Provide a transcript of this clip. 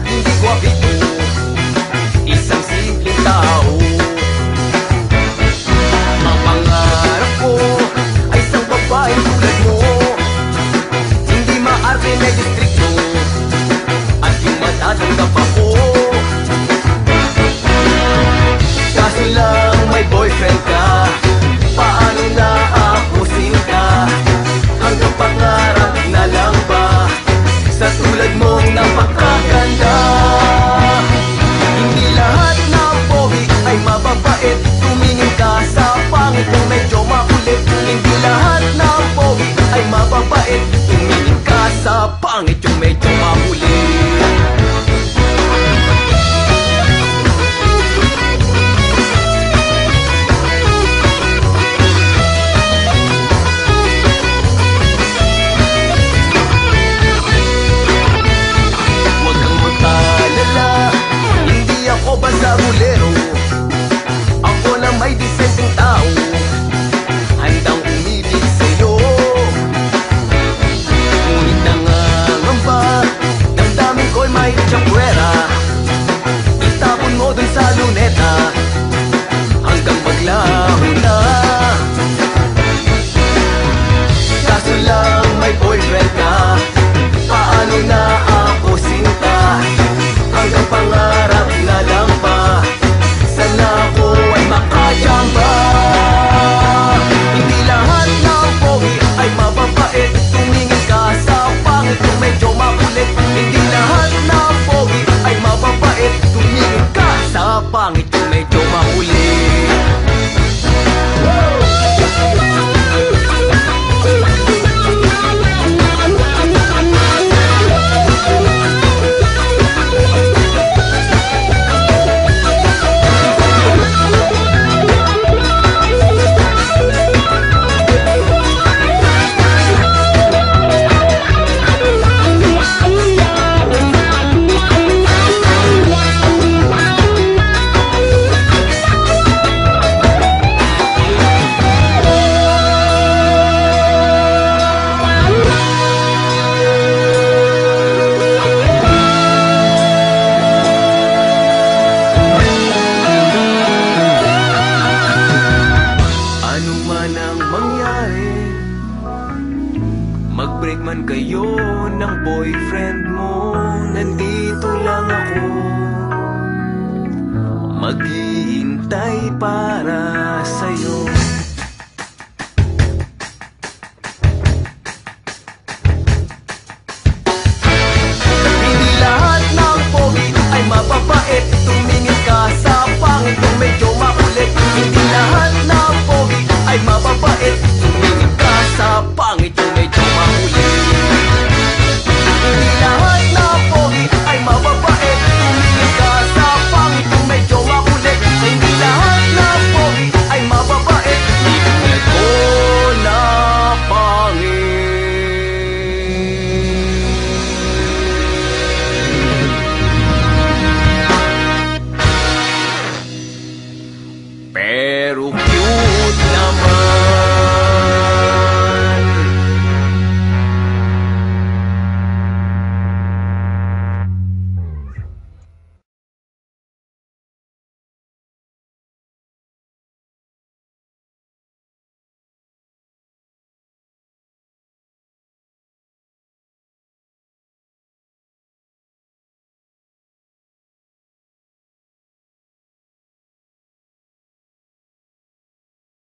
hindi gwapito, isang simpleng tao. Ang pangarap ko ay isang babaeng tulad mo, hindi maarte na distrito, at yung matatanggap ako. Kaso lang may boyfriend ka, paano na ako sinta? Hanggang pangarap na lang ba sa tulad mong napakaganda? Hindi lahat ng pogi ay mababait, tumingin ka sa pangit kung medyo makulit. Hindi lahat ng pogi ay mababait, tumingin ka sa pangit yung medyo makulit. Ako basta bulero, ako na may disenteng tao, handang umibig sa'yo. Ngunit nangangamba, damdamin ko'y may tsakwera, itapon mo dun sa luneta, hanggang maglaho na. Kaso lang may boyfriend ka, paano na ako sinta? Hanggang pangarap na lang ba, sana ako ay makachamba? Hindi lahat ng pogi ay mababait, tumingin ka sa pangit kung medyo makulit. Hindi lahat ng pogi ay mababait, tumingin ka sa pangit kung medyo makulit. Mag-break man kayo ng boyfriend,